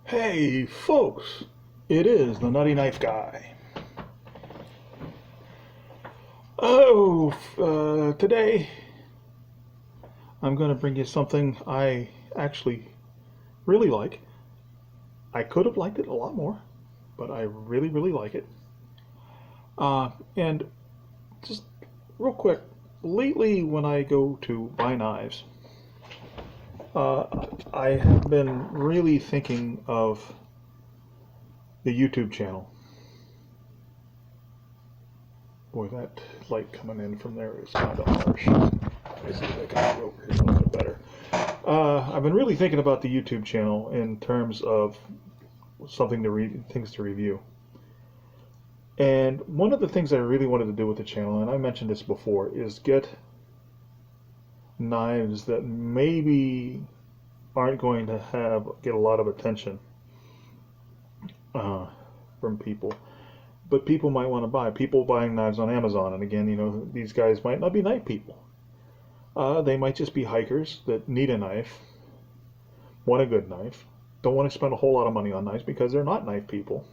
Hey folks, it is the Nutty Knife Guy. Today I'm going to bring you something I actually really like. I could have liked it a lot more, but I really like it. And just real quick, lately when I go to buy knives, I have been really thinking of the YouTube channel. Boy, that light coming in from there is kind of harsh. Let's see if I can go over here a little bit better. I've been really thinking about the YouTube channel in terms of things to review. And one of the things I really wanted to do with the channel, and I mentioned this before, is get knives that maybe aren't going to get a lot of attention from people. But people might want to buy. People buying knives on Amazon. And again, you know, these guys might not be knife people. They might just be hikers that need a knife, want a good knife, don't want to spend a whole lot of money on knives because they're not knife people.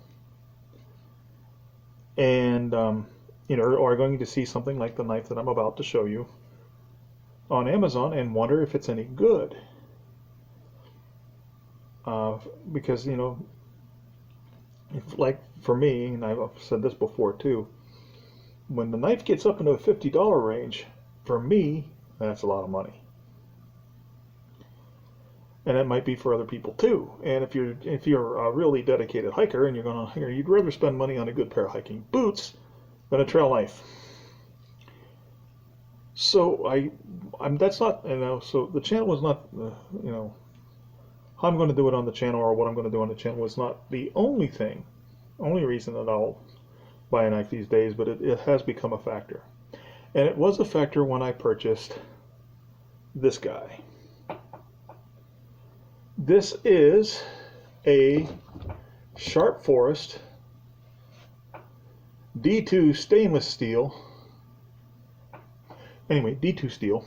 And, you know, are going to see something like the knife that I'm about to show you on Amazon and wonder if it's any good. Because, you know, like for me, and I've said this before too, when the knife gets up into the $50 range, for me, that's a lot of money. And it might be for other people too. And if you're a really dedicated hiker and you'd rather spend money on a good pair of hiking boots than a trail knife. So that's not, you know, so the channel is not, you know, how I'm going to do it on the channel or what I'm going to do on the channel is not the only reason that I'll buy a knife these days, but it has become a factor. And it was a factor when I purchased this guy. This is a Sharp Forest D2 stainless steel. Anyway, D2 steel,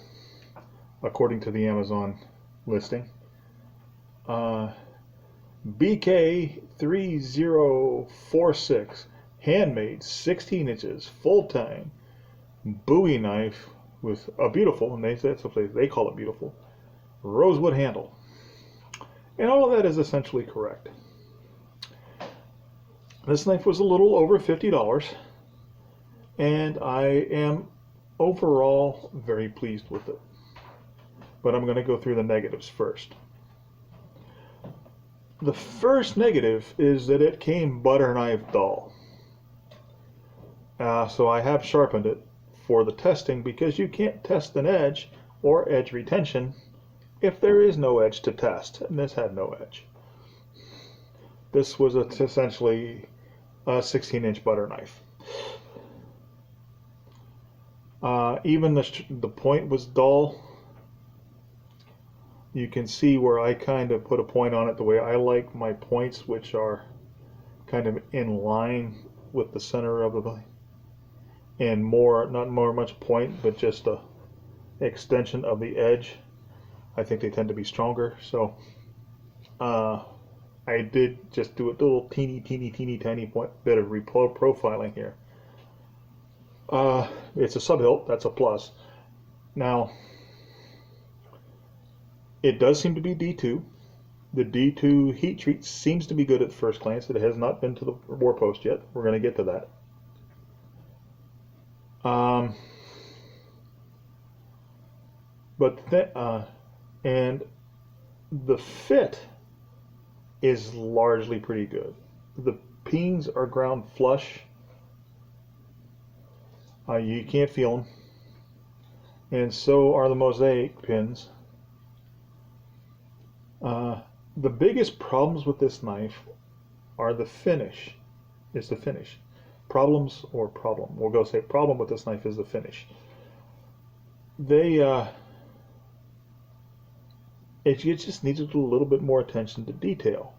according to the Amazon listing. BK3046, handmade, 16 inches, full-time, Bowie knife with a beautiful, and they call it beautiful, rosewood handle. And all of that is essentially correct. This knife was a little over $50, and I am overall very pleased with it. But I'm going to go through the negatives first. The first negative is that it came butter knife dull. So I have sharpened it for the testing because you can't test an edge or edge retention if there is no edge to test, and this had no edge. This was essentially a 16-inch butter knife. Even the point was dull. You can see where I kind of put a point on it the way I like my points, which are kind of in line with the center of the, and not much point, but just a extension of the edge. I think they tend to be stronger. So I did just do a little teeny tiny bit of profiling here. It's a sub-hilt, that's a plus. Now, it does seem to be D2. The D2 heat treat seems to be good at first glance. It has not been to the war post yet. We're going to get to that. And the fit is largely pretty good. The pins are ground flush. You can't feel them. And so are the mosaic pins. The biggest problems with this knife are the finish. Problem. We'll go say problem with this knife is the finish. It just needs a little bit more attention to detail.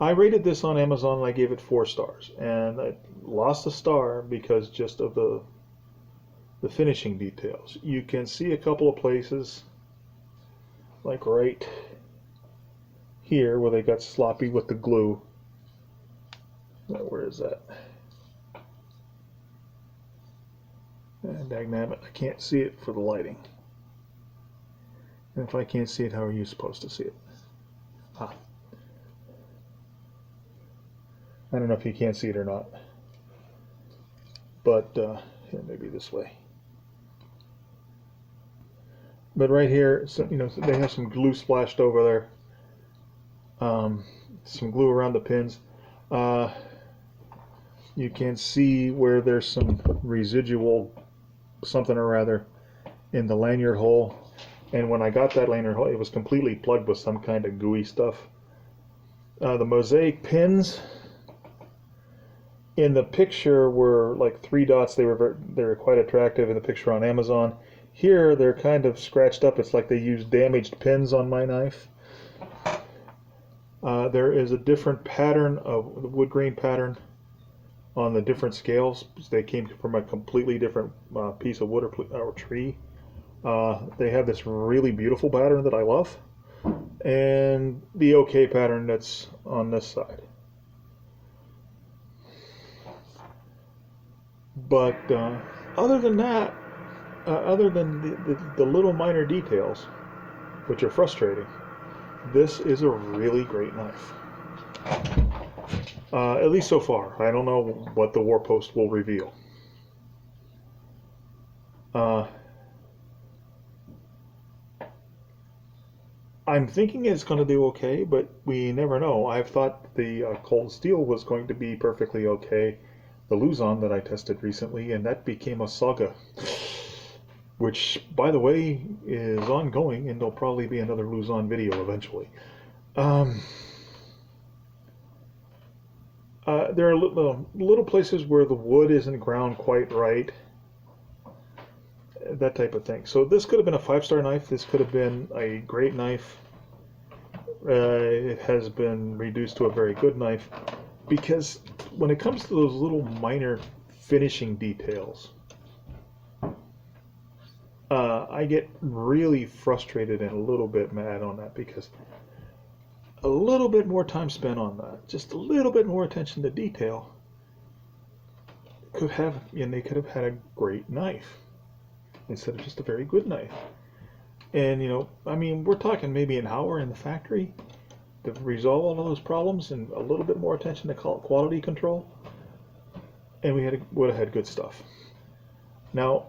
I rated this on Amazon and I gave it 4 stars, and I lost a star because just of the finishing details. You can see a couple of places, like right here where they got sloppy with the glue. Where is that? And dagnabbit, I can't see it for the lighting. And if I can't see it, how are you supposed to see it? Ah. I don't know if you can't see it or not. But here, maybe this way. But right here, so, you know, they have some glue splashed over there. Some glue around the pins. You can see where there's some residual something or other in the lanyard hole. And when I got that lanyard hole, it was completely plugged with some kind of gooey stuff. The mosaic pins in the picture were like 3 dots. They were quite attractive in the picture on Amazon. Here they're kind of scratched up. It's like they used damaged pins on my knife. There is a different pattern of the wood grain pattern on the different scales. They came from a completely different piece of wood or tree. They have this really beautiful pattern that I love, and the okay pattern that's on this side. But other than that, other than the little minor details, which are frustrating, this is a really great knife. At least so far. I don't know what the War Post will reveal. I'm thinking it's going to do okay, but we never know. I've thought the cold steel was going to be perfectly okay. The Luzon that I tested recently, and that became a saga. Which, by the way, is ongoing, and there'll probably be another Luzon video eventually. There are little places where the wood isn't ground quite right. That type of thing. So this could have been a 5-star knife. This could have been a great knife. It has been reduced to a very good knife. Because when it comes to those little minor finishing details, I get really frustrated and a little bit mad on that, because a little bit more time spent on that, just a little bit more attention to detail, and they could have had a great knife instead of just a very good knife. And you know, I mean, we're talking maybe an hour in the factory to resolve all of those problems, and a little bit more attention to quality control, and we would have had good stuff. Now,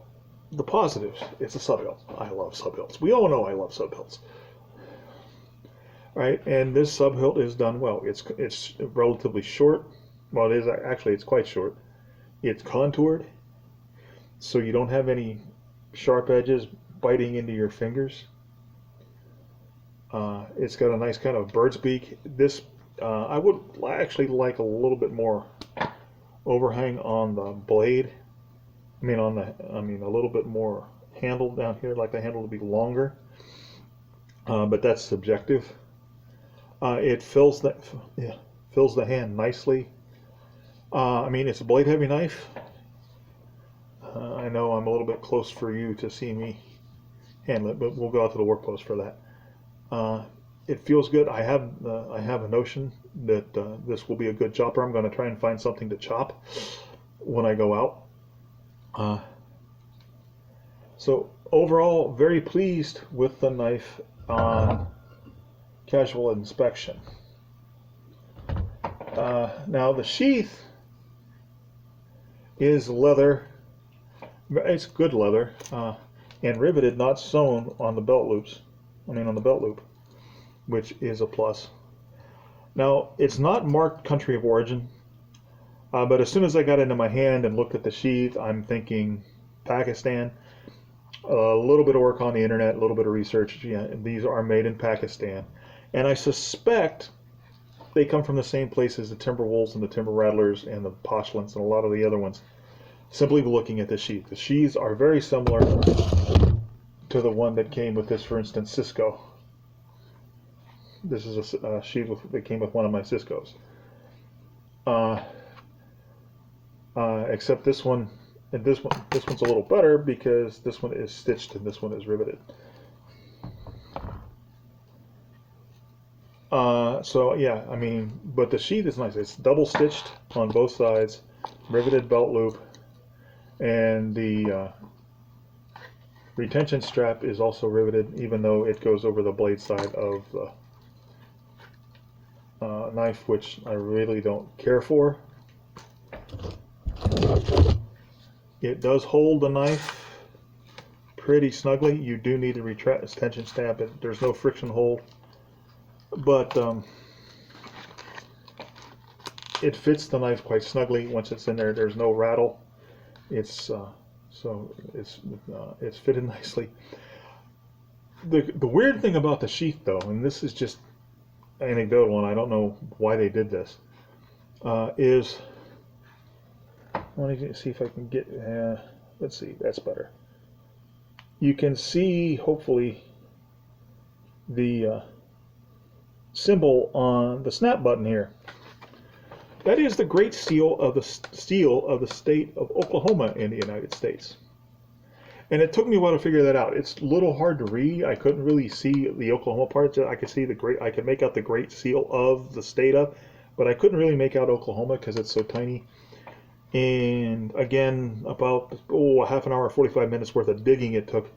the positives, it's a sub hilt. I love sub hilts. We all know I love sub hilts, right? And this sub hilt is done well. It's relatively short. Well, it is actually, it's quite short. It's contoured, so you don't have any sharp edges biting into your fingers. It's got a nice kind of bird's beak. This I would actually like a little bit more overhang on the blade. I mean a little bit more handle down here, like the handle to be longer. But that's subjective. It fills the hand nicely. I mean, it's a blade heavy knife. I know I'm a little bit close for you to see me handle it, but we'll go out to the work post for that. It feels good. I have a notion that this will be a good chopper. I'm going to try and find something to chop when I go out. So overall, very pleased with the knife on casual inspection. Now the sheath is leather. It's good leather, and riveted, not sewn on the belt loops. On the belt loop, which is a plus. Now, it's not marked country of origin, but as soon as I got into my hand and looked at the sheath, I'm thinking Pakistan. A little bit of work on the internet, a little bit of research. Yeah, these are made in Pakistan, and I suspect they come from the same place as the Timberwolves and the Timber Rattlers and the Poshlins and a lot of the other ones. Simply looking at the sheath, the sheaths are very similar to the one that came with this, for instance, Cisco. This is a sheath that came with one of my Ciscos. Except this one, and this one's a little better because this one is stitched and this one is riveted. So yeah, I mean, but the sheath is nice. It's double stitched on both sides, riveted belt loop, and the retention strap is also riveted, even though it goes over the blade side of the knife, which I really don't care for. It does hold the knife pretty snugly. You do need a retention strap. There's no friction hold, but it fits the knife quite snugly once it's in there. There's no rattle. It's it's fitted nicely. The weird thing about the sheath, though, and this is just anecdotal, and I don't know why they did this, is, let me see if I can get, let's see, that's better. You can see, hopefully, the symbol on the snap button here. That is the great seal of the state of Oklahoma in the United States. And it took me a while to figure that out. It's a little hard to read. I couldn't really see the Oklahoma part. I could see I could make out the great seal of the state of, but I couldn't really make out Oklahoma because it's so tiny. And again, about a half an hour, 45 minutes worth of digging it took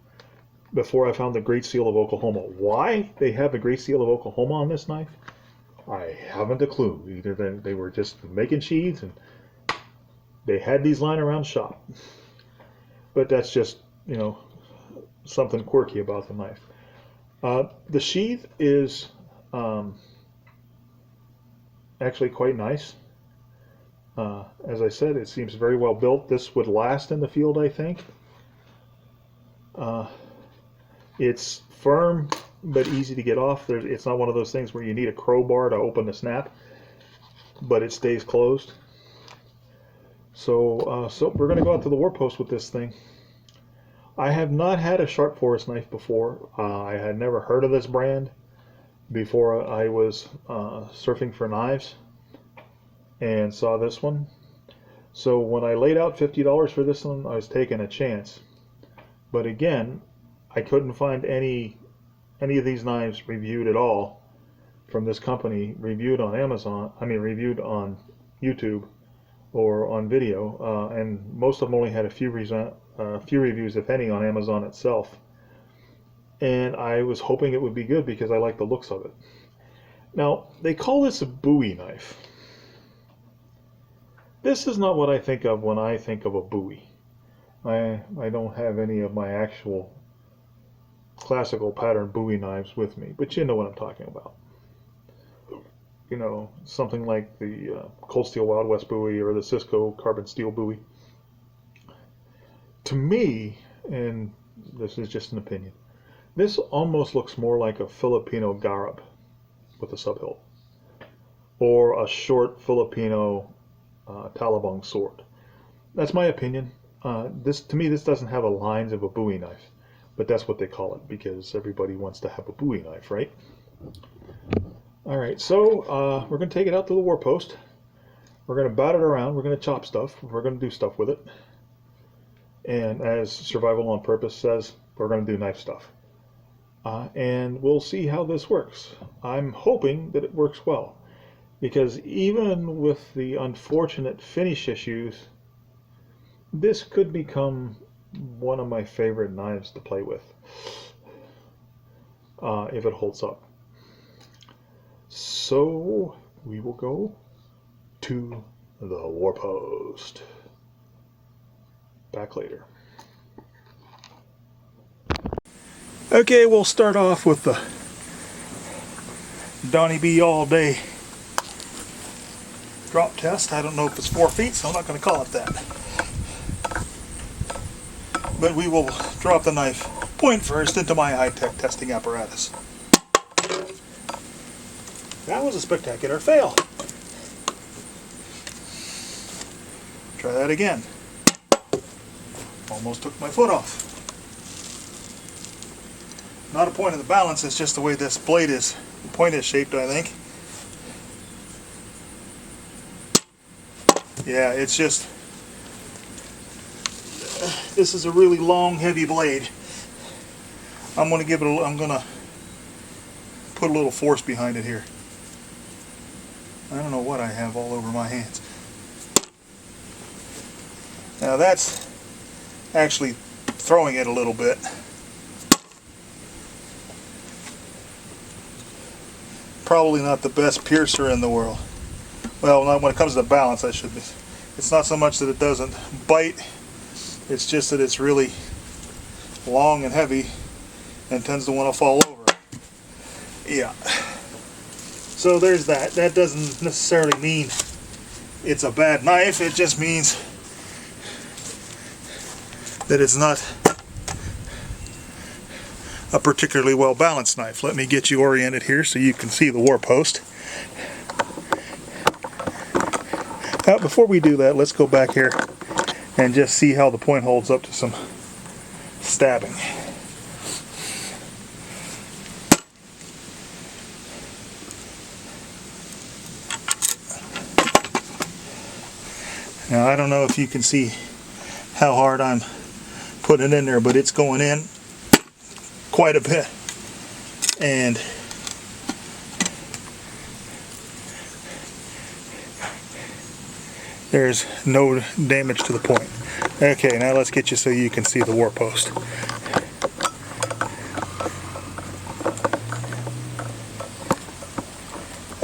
before I found the great seal of Oklahoma. Why they have the great seal of Oklahoma on this knife, I haven't a clue. Either they were just making sheaths and they had these lying around shop. But that's just, you know, something quirky about the knife. The sheath is actually quite nice. As I said, it seems very well built. This would last in the field, I think. It's firm but easy to get off. It's not one of those things where you need a crowbar to open the snap, but it stays closed. So we're going to go out to the war post with this thing. I have not had a sharp forest knife before. I had never heard of this brand before I was surfing for knives and saw this one. So when I laid out $50 for this one, I was taking a chance. But again, I couldn't find any of these knives reviewed at all from this company, reviewed on Amazon, reviewed on YouTube or on video, and most of them only had a few reviews, if any, on Amazon itself. And I was hoping it would be good because I like the looks of it. Now, they call this a Bowie knife. This is not what I think of when I think of a Bowie. I don't have any of my actual classical pattern Bowie knives with me, but you know what I'm talking about. You know, something like the Cold Steel Wild West Bowie or the Cisco Carbon Steel Bowie. To me, and this is just an opinion, this almost looks more like a Filipino garab with a subhilt, or a short Filipino talabong sword. That's my opinion. To me, this doesn't have the lines of a Bowie knife, but that's what they call it because everybody wants to have a Bowie knife, right? All right, so we're going to take it out to the war post. We're going to bat it around. We're going to chop stuff. We're going to do stuff with it. And as Survival on Purpose says, we're going to do knife stuff. And we'll see how this works. I'm hoping that it works well, because even with the unfortunate finish issues, this could become one of my favorite knives to play with if it holds up. So we will go to the war post. Back later. Okay, we'll start off with the Donnie B all day drop test. I don't know if it's 4 feet, so I'm not going to call it that. But we will drop the knife point first into my high-tech testing apparatus. That was a spectacular fail. Try that again. Almost took my foot off. Not a point of the balance, it's just the way this blade is. The point is shaped, I think. Yeah, it's just... This is a really long, heavy blade. I'm going to put a little force behind it here. I don't know what I have all over my hands. Now that's actually throwing it a little bit. Probably not the best piercer in the world. Well, not when it comes to balance, I should be. It's not so much that it doesn't bite, it's just that it's really long and heavy and tends to want to fall over. Yeah. So there's that. That doesn't necessarily mean it's a bad knife, it just means that it's not a particularly well balanced knife. Let me get you oriented here so you can see the war post. Now, before we do that, let's go back here and just see how the point holds up to some stabbing. Now, I don't know if you can see how hard I'm putting it in there, but it's going in quite a bit. And there's no damage to the point. Okay, now let's get you so you can see the war post.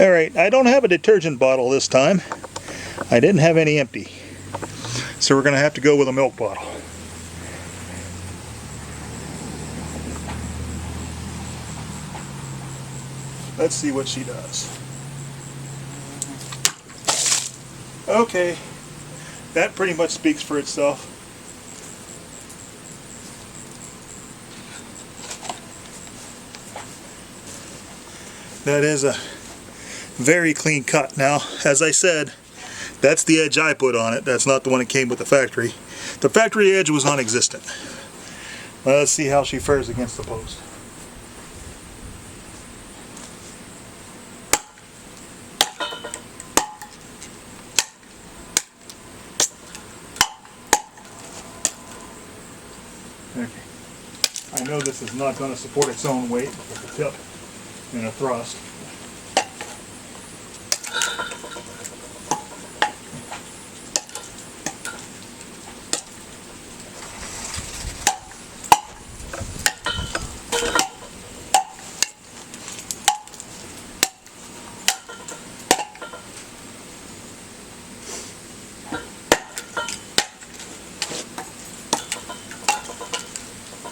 Alright, I don't have a detergent bottle this time. I didn't have any empty. So we're going to have to go with a milk bottle. Let's see what she does. Okay, that pretty much speaks for itself. That is a very clean cut. Now, as I said, that's the edge I put on it. That's not the one that came with the factory. The factory edge was non-existent. Well, let's see how she fares against the post. Okay. I know this is not going to support its own weight with a tip and a thrust.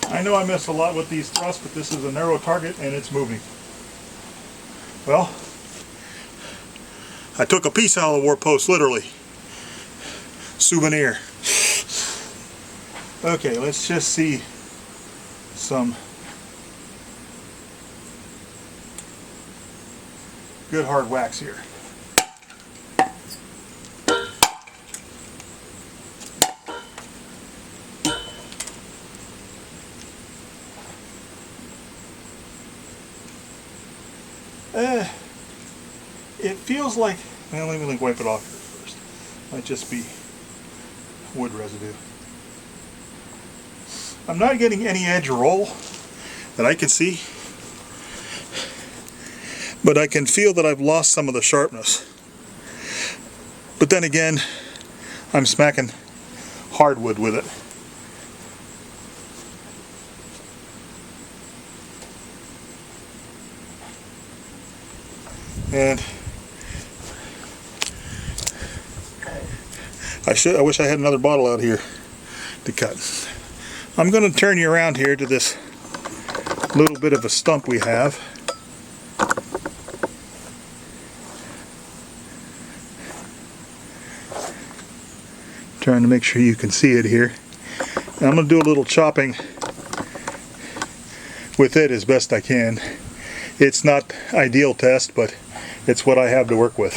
I know I miss a lot with these thrusts, but this is a narrow target and it's moving. Well, I took a piece out of the war post, literally. Souvenir. Okay, let's just see some good hard wax here. It feels like, well, let me wipe it off here first. Might just be wood residue. I'm not getting any edge roll that I can see, but I can feel that I've lost some of the sharpness. But then again, I'm smacking hardwood with it. And I wish I had another bottle out here to cut. I'm going to turn you around here to this little bit of a stump we have. Trying to make sure you can see it here. And I'm going to do a little chopping with it as best I can. It's not ideal test, but it's what I have to work with.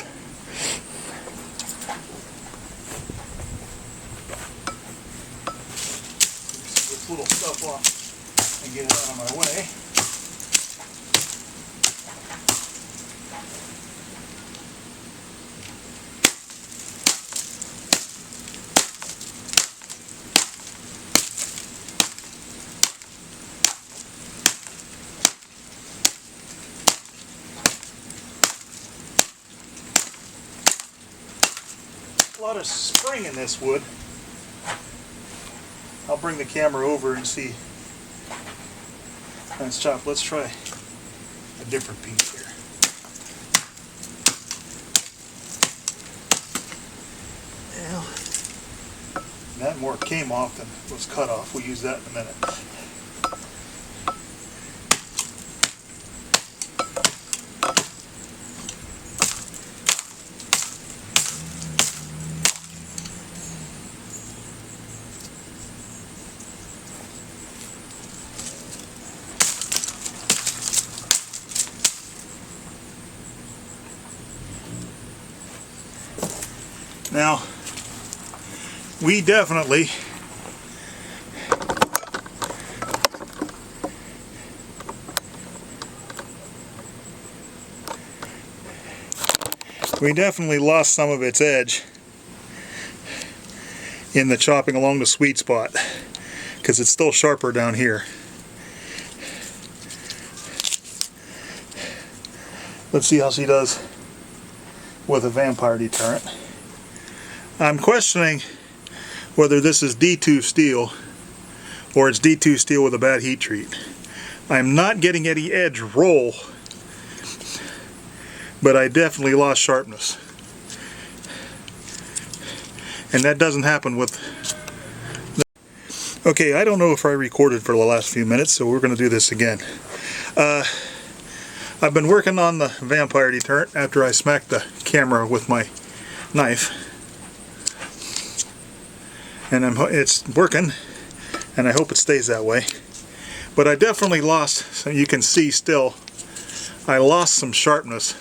This little stuff off and get it out of my way. lot of spring in this wood. I'll bring the camera over and see. Let's chop. Let's try a different piece here. Well, that more came off than was cut off. We'll use that in a minute. Now, we definitely lost some of its edge in the chopping along the sweet spot because it's still sharper down here. Let's see how she does with a vampire deterrent. I'm questioning whether this is D2 steel or it's D2 steel with a bad heat treat. I'm not getting any edge roll, but I definitely lost sharpness. And that doesn't happen with... Okay, I don't know if I recorded for the last few minutes, so we're going to do this again. I've been working on the vampire deterrent after I smacked the camera with my knife. And it's working, and I hope it stays that way. But I definitely lost, so you can see still, I lost some sharpness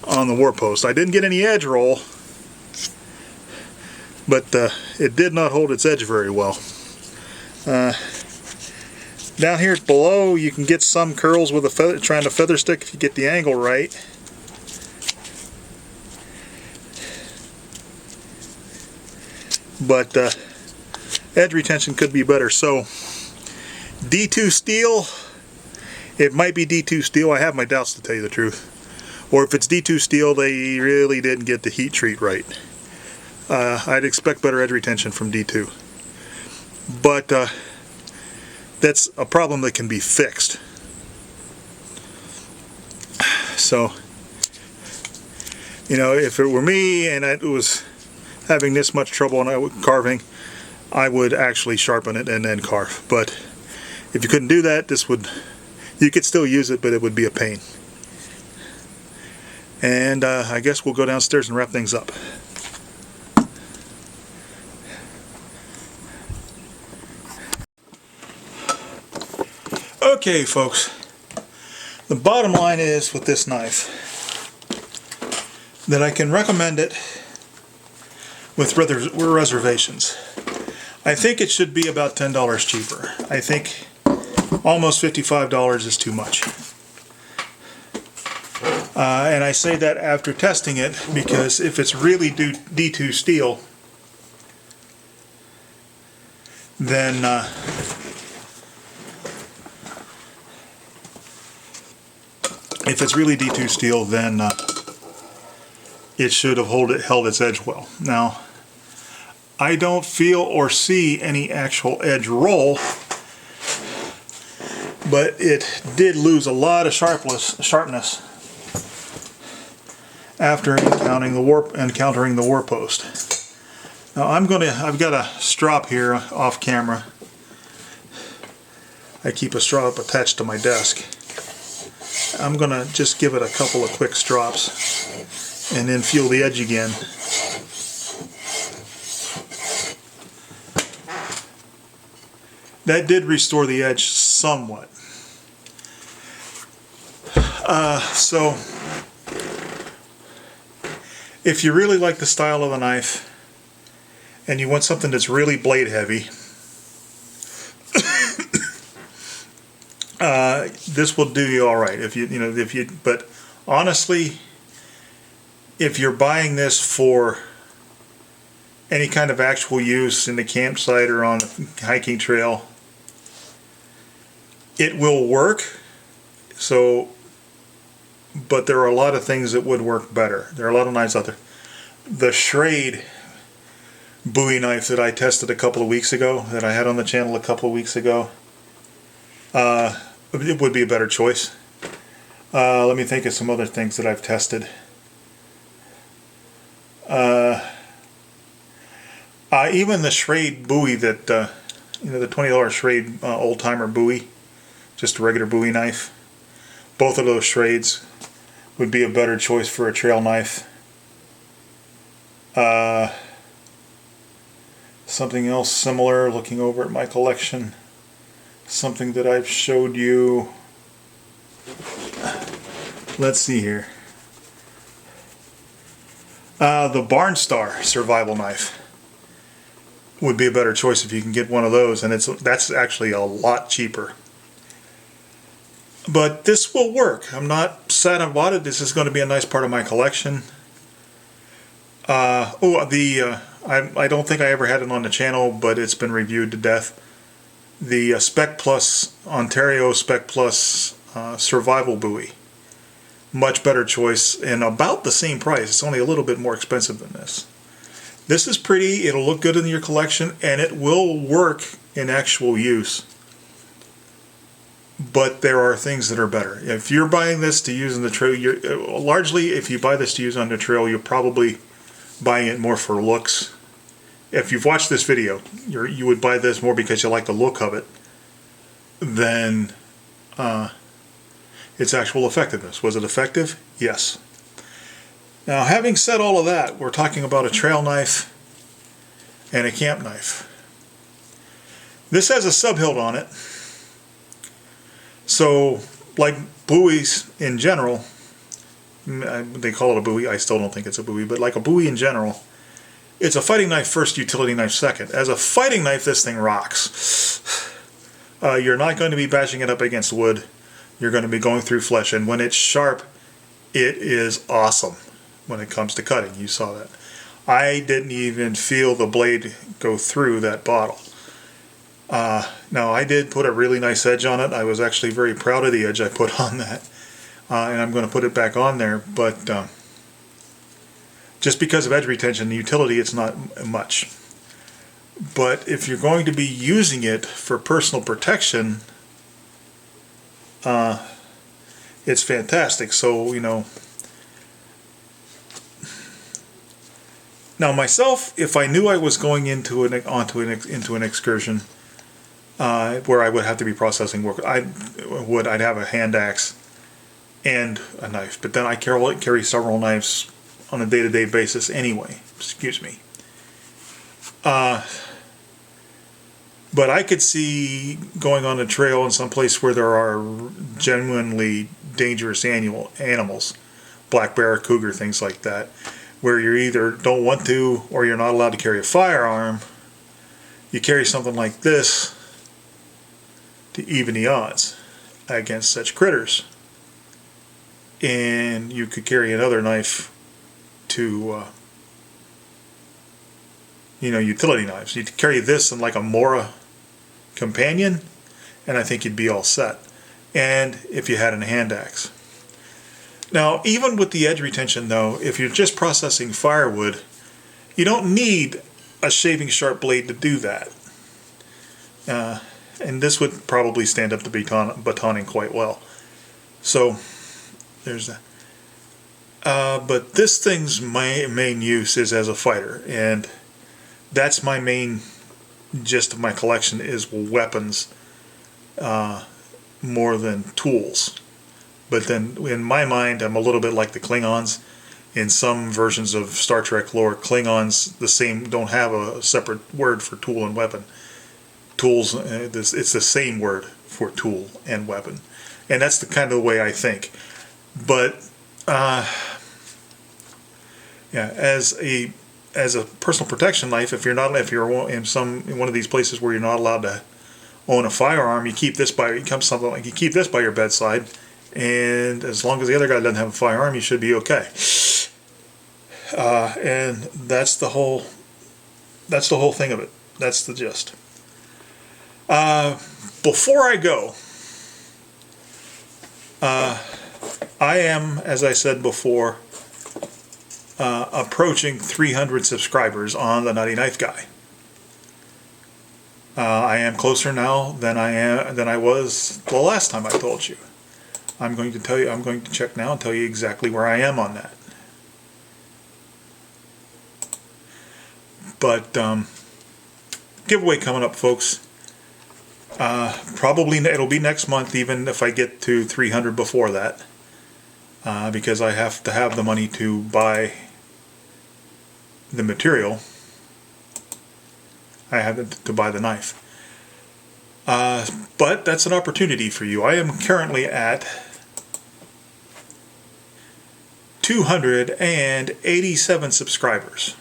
on the war post. I didn't get any edge roll, but it did not hold its edge very well. Down here below, you can get some curls with a feather, trying to feather stick if you get the angle right. But edge retention could be better. So D2 steel, it might be D2 steel. I have my doubts, to tell you the truth. Or if it's D2 steel, they really didn't get the heat treat right. I'd expect better edge retention from D2. But that's a problem that can be fixed. So, you know, if it were me and I was having this much trouble on carving, I would actually sharpen it and then carve. But if you couldn't do that, you could still use it, but it would be a pain. And I guess we'll go downstairs and wrap things up. Okay, folks, the bottom line is with this knife that I can recommend it with reservations. I think it should be about $10 cheaper. I think almost $55 is too much. And I say that after testing it, because if it's really D2 steel, then it should have held its edge well. Now, I don't feel or see any actual edge roll, but it did lose a lot of sharpness after encountering the war post. Now I've got a strop here off camera. I keep a strop attached to my desk. I'm gonna just give it a couple of quick strops and then feel the edge again. That did restore the edge somewhat. So if you really like the style of the knife and you want something that's really blade heavy, this will do you all right. But honestly, if you're buying this for any kind of actual use in the campsite or on a hiking trail, it will work. So, but there are a lot of things that would work better. There are a lot of knives out there. the Schrade Bowie knife that I tested a couple of weeks ago, that I had on the channel a couple of weeks ago, it would be a better choice. Let me think of some other things that I've tested. Even the Schrade Bowie that, you know, the $20 Schrade old timer Bowie, just a regular Bowie knife. Both of those Schrades would be a better choice for a trail knife. Something else similar, looking over at my collection, something that I've showed you. Let's see here. The Barnstar survival knife would be a better choice if you can get one of those, and that's actually a lot cheaper. But this will work. I'm not sad about it. This is going to be a nice part of my collection. I don't think I ever had it on the channel, but it's been reviewed to death. The Spec Plus, Ontario Spec Plus Survival Bowie. Much better choice and about the same price. It's only a little bit more expensive than this. This is pretty, it'll look good in your collection, and it will work in actual use. But there are things that are better. If you're buying this to use on the trail, largely if you buy this to use on the trail, you're probably buying it more for looks. If you've watched this video, you would buy this more because you like the look of it than its actual effectiveness. Was it effective? Yes. Now, having said all of that, we're talking about a trail knife and a camp knife. This has a sub-hilt on it. So, like Bowies in general, they call it a Bowie, I still don't think it's a Bowie, but like a Bowie in general, it's a fighting knife first, utility knife second. As a fighting knife, this thing rocks. You're not going to be bashing it up against wood. You're going to be going through flesh, and when it's sharp, it is awesome when it comes to cutting. You saw that. I didn't even feel the blade go through that bottle. Now, I did put a really nice edge on it. I was actually very proud of the edge I put on that. And I'm going to put it back on there. But just because of edge retention and utility, it's not much. But if you're going to be using it for personal protection, it's fantastic. So, you know. Now, myself, if I knew I was going into an excursion, where I would have to be processing work, I'd have a hand axe and a knife. But then I carry several knives on a day-to-day basis anyway. Excuse me. But I could see going on a trail in some place where there are genuinely dangerous animals, black bear, cougar, things like that, where you either don't want to or you're not allowed to carry a firearm. You carry something like this to even the odds against such critters. And you could carry another knife to, utility knives. You'd carry this in like a Mora companion, and I think you'd be all set. And if you had a hand axe. Now, even with the edge retention, though, if you're just processing firewood, you don't need a shaving sharp blade to do that. And this would probably stand up to batoning quite well. So, there's that. But this thing's main use is as a fighter, and that's my main gist of my collection is weapons more than tools. But then, in my mind, I'm a little bit like the Klingons. In some versions of Star Trek lore, Klingons don't have a separate word for tool and weapon. Tools, it's the same word for tool and weapon, and that's the kind of the way I think. But as a personal protection knife, if you're in one of these places where you're not allowed to own a firearm, you keep this by your bedside. And as long as the other guy doesn't have a firearm, you should be okay. And that's the whole thing of it. That's the gist. Before I go, I am, as I said before, approaching 300 subscribers on the Nutty Knife Guy. I am closer now than I was the last time I told you. I'm going to tell you. I'm going to check now and tell you exactly where I am on that. But giveaway coming up, folks. Probably it'll be next month, even if I get to 300 before that, because I have to have the money to buy the material. I have to buy the knife. But that's an opportunity for you. I am currently at 287 subscribers.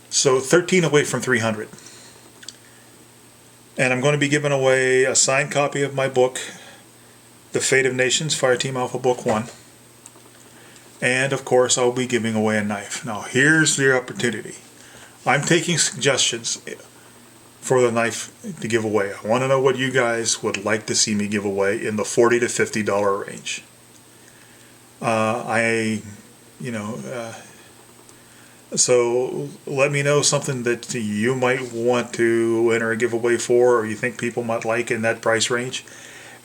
So 13 away from 300. And I'm going to be giving away a signed copy of my book, The Fate of Nations, Fireteam Alpha Book 1. And of course, I'll be giving away a knife. Now, here's your opportunity. I'm taking suggestions for the knife to give away. I want to know what you guys would like to see me give away in the $40 to $50 range. So let me know something that you might want to enter a giveaway for, or you think people might like in that price range.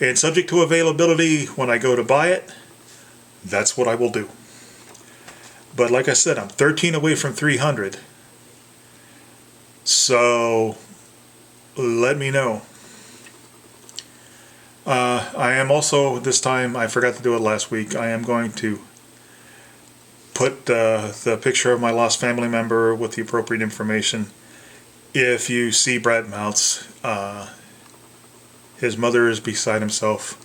And subject to availability, when I go to buy it, that's what I will do. But like I said, I'm 13 away from 300. So let me know. I am also, this time, I forgot to do it last week, I am going to put the picture of my lost family member with the appropriate information. If you see Brad Mounts, his mother is beside himself.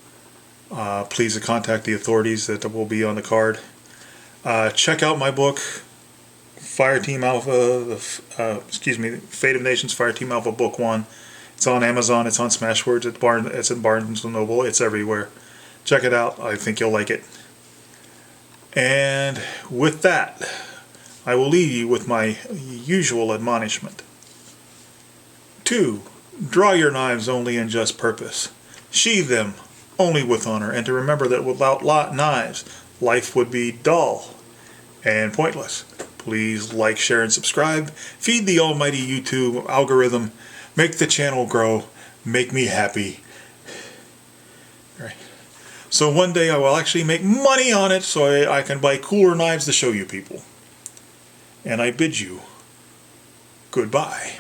Please contact the authorities that will be on the card. Check out my book, Fireteam Alpha, Fate of Nations, Fireteam Alpha Book 1. It's on Amazon, it's on Smashwords, it's in Barnes & Noble, it's everywhere. Check it out, I think you'll like it. And with that, I will leave you with my usual admonishment. 2. Draw your knives only in just purpose. Sheathe them only with honor, and to remember that without knives, life would be dull and pointless. Please like, share, and subscribe. Feed the almighty YouTube algorithm. Make the channel grow. Make me happy. All right. So one day I will actually make money on it so I can buy cooler knives to show you people. And I bid you goodbye.